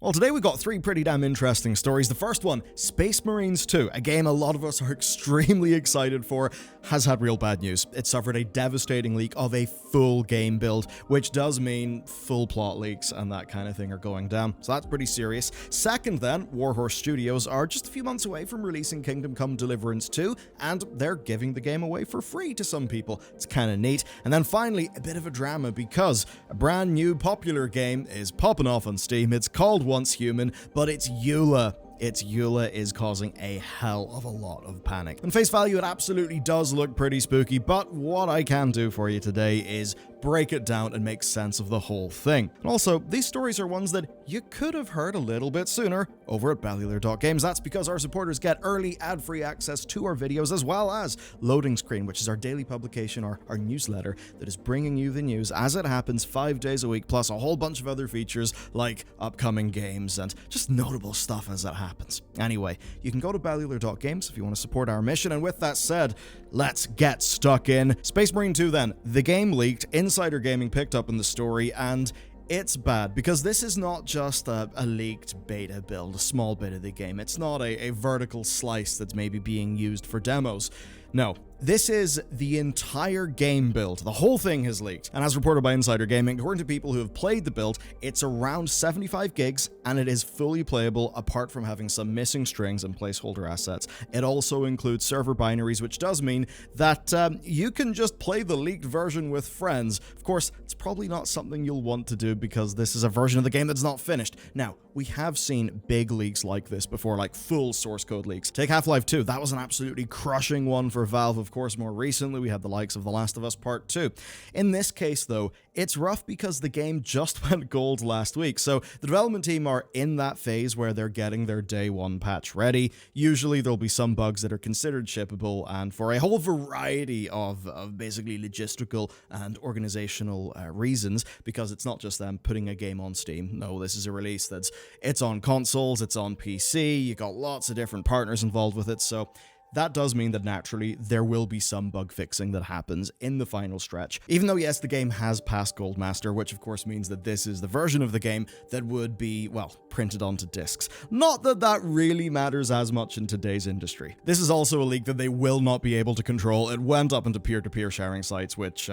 Well, today we've got three pretty damn interesting stories. The first one, Space Marines 2, a game a lot of us are extremely excited for, has had real bad news. It suffered a devastating leak of a full game build, which does mean full plot leaks and that kind of thing are going down. So that's pretty serious. Second then, Warhorse Studios are just a few months away from releasing Kingdom Come Deliverance 2, and they're giving the game away for free to some people. It's kind of neat. And then finally, a bit of a drama because a brand new popular game is popping off on Steam. It's called Once Human, but it's EULA. Its EULA is causing a hell of a lot of panic. On face value, it absolutely does look pretty spooky, but what I can do for you today is break it down and make sense of the whole thing. And also, these stories are ones that you could have heard a little bit sooner over at bellular.games. That's because our supporters get early ad-free access to our videos, as well as Loading Screen, which is our daily publication, our newsletter that is bringing you the news as it happens 5 days a week, plus a whole bunch of other features like upcoming games and just notable stuff as it happens. Anyway, you can go to bellular.games if you want to support our mission, and with that said, let's get stuck in. Space Marine 2 then. The game leaked, Insider Gaming picked up in the story, and it's bad because this is not just a leaked beta build, a small bit of the game. It's not a vertical slice that's maybe being used for demos. No, this is the entire game build. The whole thing has leaked. And as reported by Insider Gaming, according to people who have played the build, it's around 75 gigs and it is fully playable apart from having some missing strings and placeholder assets. It also includes server binaries, which does mean that you can just play the leaked version with friends. Of course, it's probably not something you'll want to do because this is a version of the game that's not finished. Now, we have seen big leaks like this before, like full source code leaks. Take Half-Life 2, that was an absolutely crushing one for Valve. Of course, more recently, we had the likes of The Last of Us Part 2. In this case, though, it's rough because the game just went gold last week, so the development team are in that phase where they're getting their day one patch ready. Usually, there'll be some bugs that are considered shippable, and for a whole variety of basically logistical and organizational reasons, because it's not just them putting a game on Steam. No, this is a release it's on consoles, it's on PC, you got lots of different partners involved with it, so that does mean that naturally there will be some bug fixing that happens in the final stretch. Even though, yes, the game has passed Gold Master, which of course means that this is the version of the game that would be, well, printed onto discs. Not that that really matters as much in today's industry. This is also a leak that they will not be able to control. It went up into peer-to-peer sharing sites, which,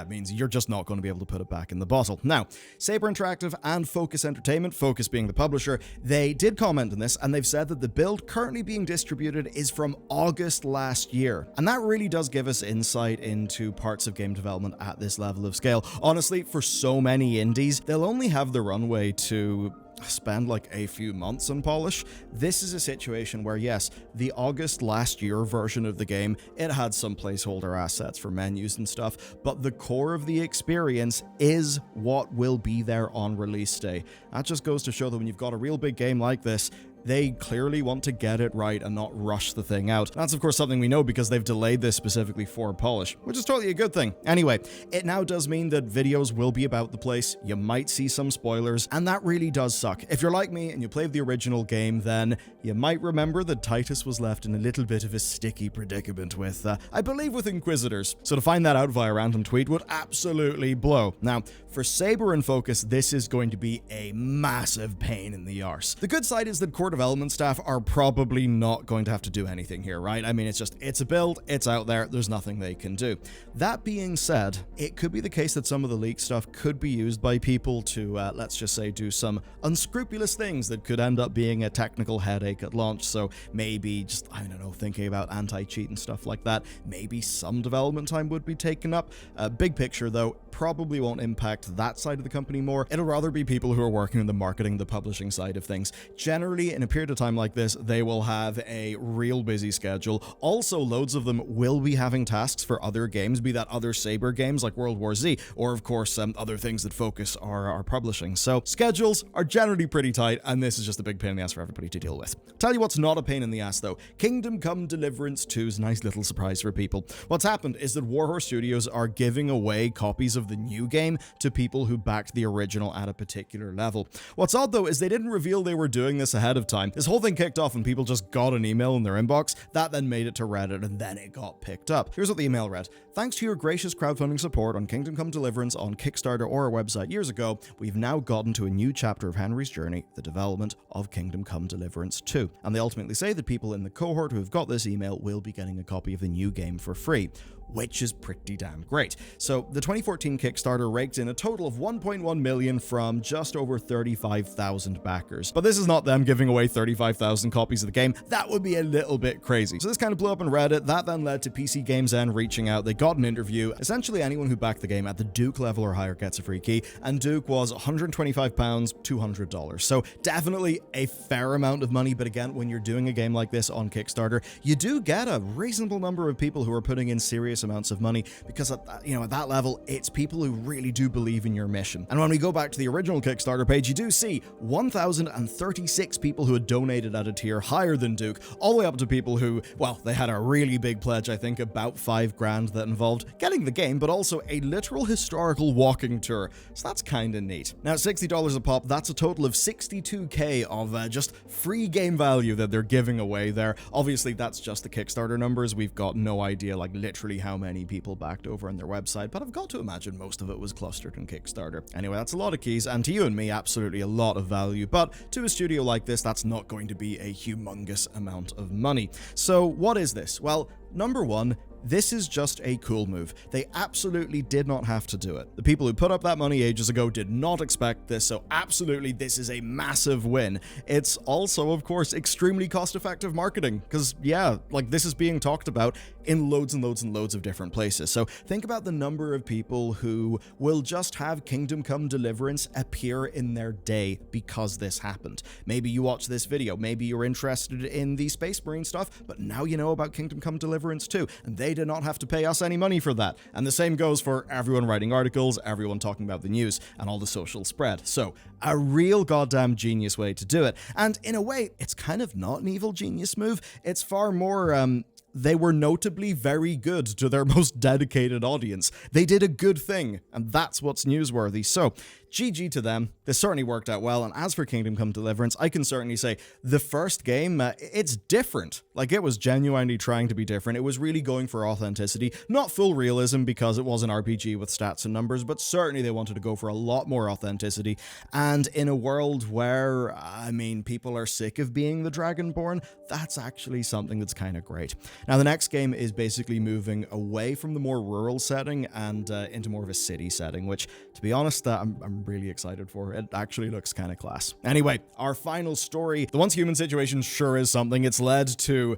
means you're just not going to be able to put it back in the bottle. Now, Saber Interactive and Focus Entertainment, Focus being the publisher, they did comment on this, and they've said that the build currently being distributed is from August last year. And that really does give us insight into parts of game development at this level of scale. Honestly, for so many indies, they'll only have the runway to spend like a few months on polish. This is a situation where, yes, the August last year version of the game, it had some placeholder assets for menus and stuff, but the core of the experience is what will be there on release day. That just goes to show that when you've got a real big game like this, they clearly want to get it right and not rush the thing out. That's of course something we know because they've delayed this specifically for polish, which is totally a good thing. Anyway, it now does mean that videos will be about the place, you might see some spoilers, and that really does suck. If you're like me and you played the original game, then you might remember that Titus was left in a little bit of a sticky predicament with, I believe with Inquisitors. So to find that out via random tweet would absolutely blow. Now, for Saber and Focus, this is going to be a massive pain in the arse. The good side is that core development staff are probably not going to have to do anything here, right? I mean, it's a build, it's out there, there's nothing they can do. That being said, it could be the case that some of the leaked stuff could be used by people to, let's just say, do some unscrupulous things that could end up being a technical headache at launch. So maybe just, I don't know, thinking about anti-cheat and stuff like that. Maybe some development time would be taken up. Big picture, though, probably won't impact that side of the company more. It'll rather be people who are working in the marketing, the publishing side of things. Generally, in a period of time like this, they will have a real busy schedule. Also, loads of them will be having tasks for other games, be that other Saber games like World War Z, or of course, other things that Focus are publishing. So schedules are generally pretty tight, and this is just a big pain in the ass for everybody to deal with. Tell you what's not a pain in the ass though, Kingdom Come Deliverance 2's nice little surprise for people. What's happened is that Warhorse Studios are giving away copies of the new game to people who backed the original at a particular level. What's odd though is they didn't reveal they were doing this ahead of time. This whole thing kicked off and people just got an email in their inbox. That then made it to Reddit, and then it got picked up. Here's what the email read. Thanks to your gracious crowdfunding support on Kingdom Come Deliverance on Kickstarter or our website years ago, we've now gotten to a new chapter of Henry's journey, the development of Kingdom Come Deliverance 2. And they ultimately say that people in the cohort who have got this email will be getting a copy of the new game for free, which is pretty damn great. So the 2014 Kickstarter raked in a total of 1.1 million from just over 35,000 backers. But this is not them giving away 35,000 copies of the game. That would be a little bit crazy. So this kind of blew up on Reddit. That then led to PC Games N reaching out. They got an interview. Essentially anyone who backed the game at the Duke level or higher gets a free key, and Duke was £125, $200. So definitely a fair amount of money, but again, when you're doing a game like this on Kickstarter, you do get a reasonable number of people who are putting in serious amounts of money, because at that level, it's people who really do believe in your mission. And when we go back to the original Kickstarter page, you do see 1,036 people who had donated at a tier higher than Duke, all the way up to people who, well, they had a really big pledge, I think about $5,000, that involved getting the game, but also a literal historical walking tour. So that's kind of neat. Now, $60 a pop, that's a total of 62k of just free game value that they're giving away there. Obviously, that's just the Kickstarter numbers. We've got no idea, like, literally how many people backed over on their website, but I've got to imagine most of it was clustered in Kickstarter. Anyway, that's a lot of keys, and to you and me, absolutely a lot of value, but to a studio like this, that's not going to be a humongous amount of money. So what is this? Well, number one, this is just a cool move. They absolutely did not have to do it. The people who put up that money ages ago did not expect this, so absolutely this is a massive win. It's also, of course, extremely cost-effective marketing, because yeah, like this is being talked about in loads and loads and loads of different places. So think about the number of people who will just have Kingdom Come Deliverance appear in their day because this happened. Maybe you watch this video, maybe you're interested in the Space Marine stuff, but now you know about Kingdom Come Deliverance too, and they did not have to pay us any money for that. And the same goes for everyone writing articles, everyone talking about the news, and all the social spread. So a real goddamn genius way to do it. And in a way, it's kind of not an evil genius move. It's far more, they were notably very good to their most dedicated audience. They did a good thing, and that's what's newsworthy. So, GG to them. This certainly worked out well, and as for Kingdom Come Deliverance, I can certainly say the first game, it's different. Like, it was genuinely trying to be different. It was really going for authenticity. Not full realism, because it was an RPG with stats and numbers, but certainly they wanted to go for a lot more authenticity. And in a world where, I mean, people are sick of being the Dragonborn, that's actually something that's kind of great. Now, the next game is basically moving away from the more rural setting and into more of a city setting, which, to be honest, I'm really excited for. It actually looks kind of class. Anyway, our final story. The Once Human situation sure is something. It's led to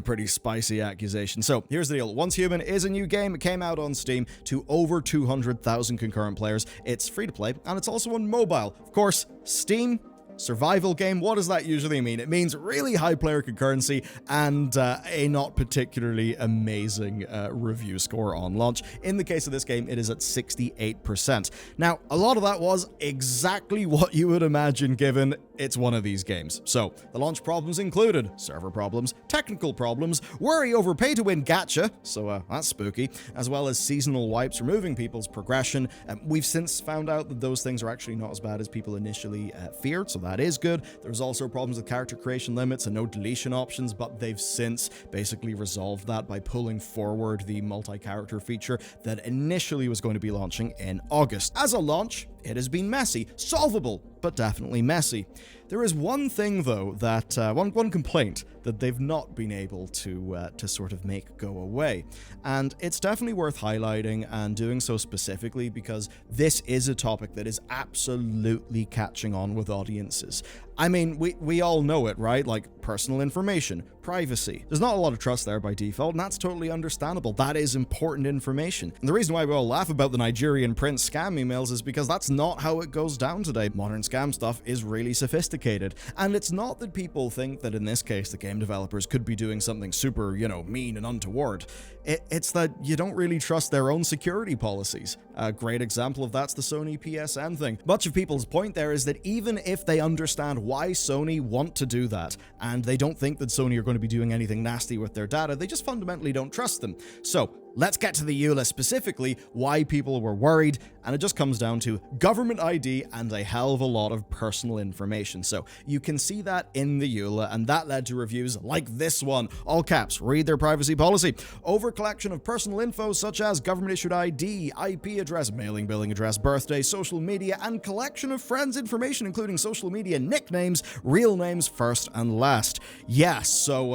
pretty spicy accusations. So here's the deal. Once Human is a new game. It came out on Steam to over 200,000 concurrent players. It's free to play, and it's also on mobile. Of course, Steam, survival game, what does that usually mean? It means really high player concurrency and a not particularly amazing review score on launch. In the case of this game, it is at 68%. Now, a lot of that was exactly what you would imagine given it's one of these games. So, the launch problems included server problems, technical problems, worry over pay-to-win gacha, so that's spooky, as well as seasonal wipes removing people's progression. We've since found out that those things are actually not as bad as people initially feared, so that is good. There's also problems with character creation limits and no deletion options, but they've since basically resolved that by pulling forward the multi-character feature that initially was going to be launching in August. As a launch, it has been messy, solvable, but definitely messy. There is one thing, though, that one complaint that they've not been able to sort of make go away, and it's definitely worth highlighting and doing so specifically because this is a topic that is absolutely catching on with audiences. I mean, we all know it, right? Like personal information, privacy. There's not a lot of trust there by default, and that's totally understandable. That is important information. And the reason why we all laugh about the Nigerian prince scam emails is because that's not how it goes down today. Modern scam stuff is really sophisticated. And it's not that people think that in this case the game developers could be doing something super, mean and untoward. It's that you don't really trust their own security policies. A great example of that's the Sony PSN thing. Much of people's point there is that even if they understand why Sony want to do that, and they don't think that Sony are going to be doing anything nasty with their data, they just fundamentally don't trust them. So, let's get to the EULA, specifically why people were worried, and it just comes down to government ID and a hell of a lot of personal information. So you can see that in the EULA, and that led to reviews like this one. All caps, read their privacy policy. Over collection of personal info such as government-issued ID, IP address, mailing billing address, birthday, social media, and collection of friends' information, including social media nicknames, real names first and last. Yeah, so,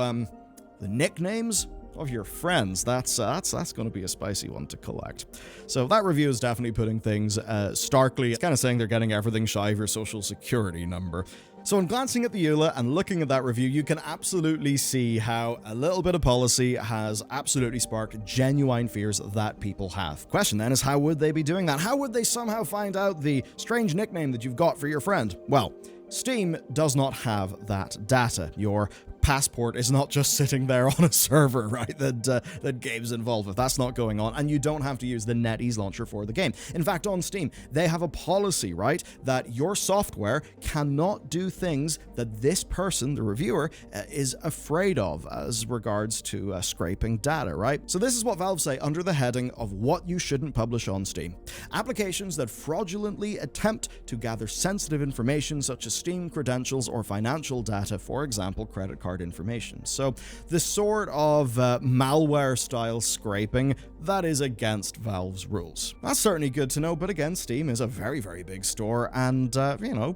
the nicknames of your friends, that's going to be a spicy one to collect. So that review is definitely putting things starkly. It's kind of saying they're getting everything shy of your social security number. So in glancing at the EULA and looking at that review, you can absolutely see how a little bit of policy has absolutely sparked genuine fears that people have. Question then is, how would they be doing that? How would they somehow find out the strange nickname that you've got for your friend? Well, Steam does not have that data. Your passport is not just sitting there on a server, right, that game's involved with. That's not going on, and you don't have to use the NetEase launcher for the game. In fact, on Steam, they have a policy, right, that your software cannot do things that this person, the reviewer, is afraid of as regards to scraping data, right? So this is what Valve say under the heading of what you shouldn't publish on Steam. Applications that fraudulently attempt to gather sensitive information such as Steam credentials or financial data, for example, credit card information. So the sort of malware-style scraping that is against Valve's rules. That's certainly good to know, but again, Steam is a very, very big store, and,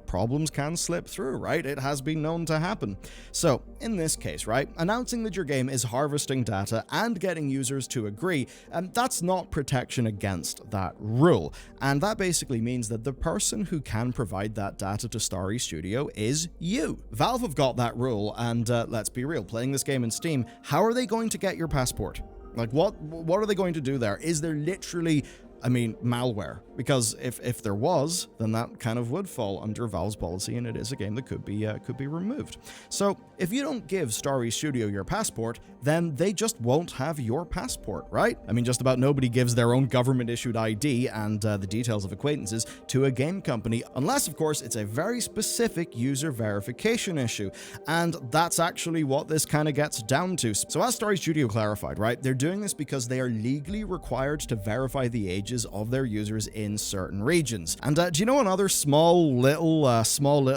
problems can slip through, right? It has been known to happen. So, in this case, right, announcing that your game is harvesting data and getting users to agree, that's not protection against that rule. And that basically means that the person who can provide that data to Starry Studio is you. Valve have got that rule, and let's be real, playing this game in Steam, how are they going to get your passport? Like, what are they going to do there? Is there literally, malware? Because if there was, then that kind of would fall under Valve's policy, and it is a game that could be removed. So if you don't give Starry Studio your passport, then they just won't have your passport, right? Just about nobody gives their own government-issued ID and the details of acquaintances to a game company, unless, of course, it's a very specific user verification issue. And that's actually what this kind of gets down to. So as Starry Studio clarified, right, they're doing this because they are legally required to verify the ages of their users in certain regions. And do you know another small little,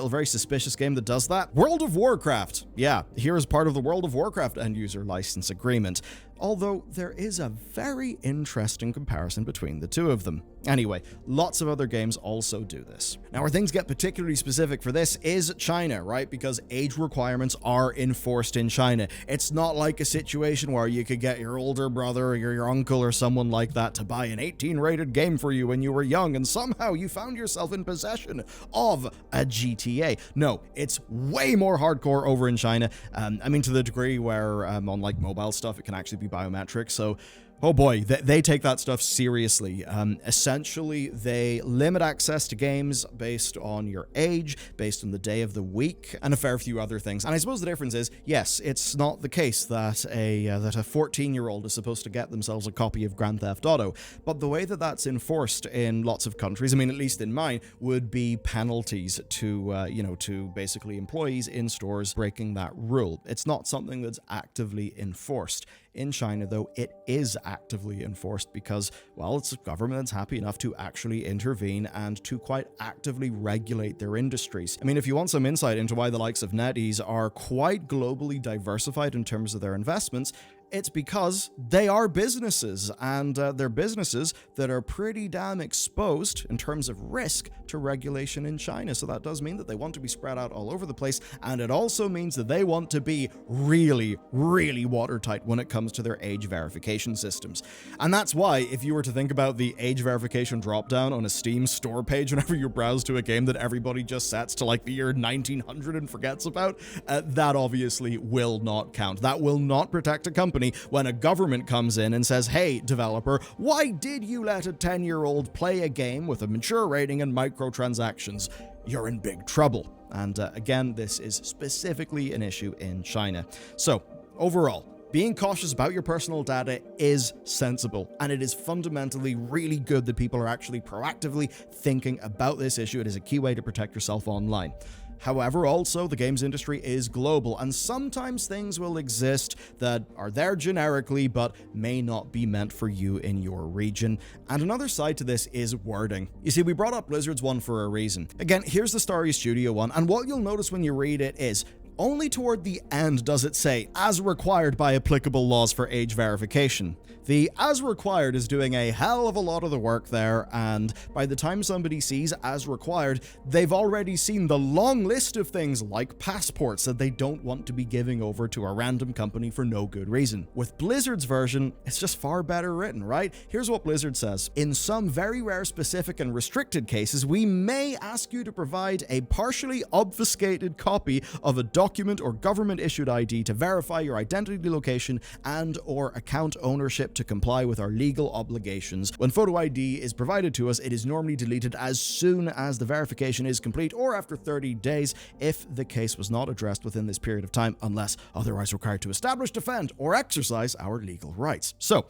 very suspicious game that does that? World of Warcraft. Yeah, here is part of the World of Warcraft end-user license agreement. Although there is a very interesting comparison between the two of them. Anyway, lots of other games also do this. Now, where things get particularly specific for this is China, right? Because age requirements are enforced in China. It's not like a situation where you could get your older brother or your uncle or someone like that to buy an 18-rated game for you when you were young, and somehow you found yourself in possession of a GTA. No, it's way more hardcore over in China. To the degree where on like mobile stuff, it can actually be biometric. So, oh boy, they take that stuff seriously. Essentially, they limit access to games based on your age, based on the day of the week, and a fair few other things. And I suppose the difference is, yes, it's not the case that a 14-year-old is supposed to get themselves a copy of Grand Theft Auto, but the way that that's enforced in lots of countries, at least in mine, would be penalties to basically employees in stores breaking that rule. It's not something that's actively enforced. In China, though, it is actively enforced because, well, it's a government that's happy enough to actually intervene and to quite actively regulate their industries. If you want some insight into why the likes of NetEase are quite globally diversified in terms of their investments, it's because they are businesses, and they're businesses that are pretty damn exposed in terms of risk to regulation in China. So that does mean that they want to be spread out all over the place, and it also means that they want to be really, really watertight when it comes to their age verification systems. And that's why, if you were to think about the age verification dropdown on a Steam store page whenever you browse to a game that everybody just sets to like the year 1900 and forgets about, that obviously will not count. That will not protect a company when a government comes in and says, hey, developer, why did you let a 10-year-old play a game with a mature rating and microtransactions? You're in big trouble. And again, this is specifically an issue in China. So, overall, being cautious about your personal data is sensible, and it is fundamentally really good that people are actually proactively thinking about this issue. It is a key way to protect yourself online. However, also, the games industry is global, and sometimes things will exist that are there generically, but may not be meant for you in your region. And another side to this is wording. You see, we brought up Blizzard's one for a reason. Again, here's the Starry Studio one, and what you'll notice when you read it is, only toward the end does it say, as required by applicable laws for age verification. The as required is doing a hell of a lot of the work there, and by the time somebody sees as required, they've already seen the long list of things like passports that they don't want to be giving over to a random company for no good reason. With Blizzard's version, it's just far better written, right? Here's what Blizzard says. In some very rare, specific, and restricted cases, we may ask you to provide a partially obfuscated copy of a document or government-issued ID to verify your identity, location, and/or account ownership to comply with our legal obligations. When photo ID is provided to us, it is normally deleted as soon as the verification is complete or after 30 days if the case was not addressed within this period of time, unless otherwise required to establish, defend, or exercise our legal rights. So,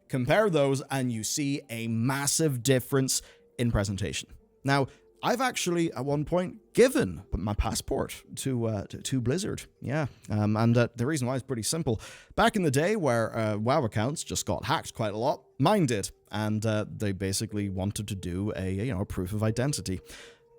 compare those and you see a massive difference in presentation. Now, I've actually, at one point, given my passport to Blizzard. Yeah, and the reason why is pretty simple. Back in the day where WoW accounts just got hacked quite a lot, mine did, and they basically wanted to do a proof of identity.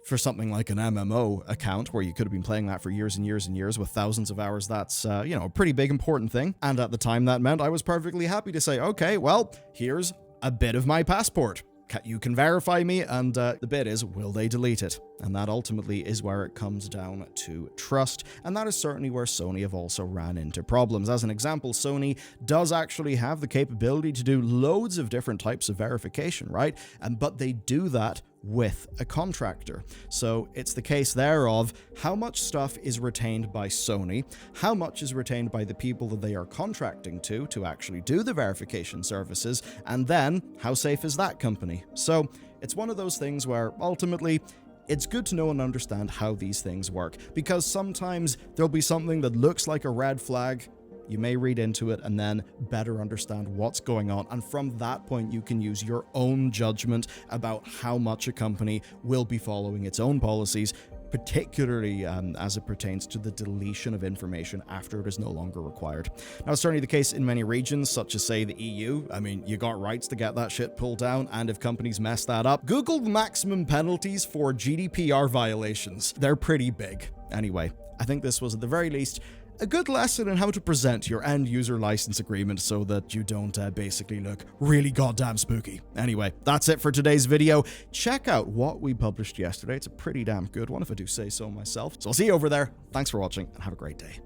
For something like an MMO account where you could have been playing that for years and years and years with thousands of hours, that's, a pretty big important thing. And at the time that meant I was perfectly happy to say, okay, well, here's a bit of my passport. You can verify me, and the bit is, will they delete it? And that ultimately is where it comes down to trust, and that is certainly where Sony have also ran into problems. As an example, Sony does actually have the capability to do loads of different types of verification, right? But they do that with a contractor. So it's the case there of how much stuff is retained by Sony, how much is retained by the people that they are contracting to actually do the verification services, and then how safe is that company? So it's one of those things where ultimately it's good to know and understand how these things work, because sometimes there'll be something that looks like a red flag. You may read into it and then better understand what's going on. And from that point, you can use your own judgment about how much a company will be following its own policies, particularly as it pertains to the deletion of information after it is no longer required. Now, it's certainly the case in many regions, such as, say, the EU. I mean, you got rights to get that shit pulled down, and if companies mess that up, Google maximum penalties for GDPR violations. They're pretty big. Anyway, I think this was, at the very least, a good lesson in how to present your end-user license agreement so that you don't basically look really goddamn spooky. Anyway, that's it for today's video. Check out what we published yesterday. It's a pretty damn good one, if I do say so myself. So I'll see you over there. Thanks for watching, and have a great day.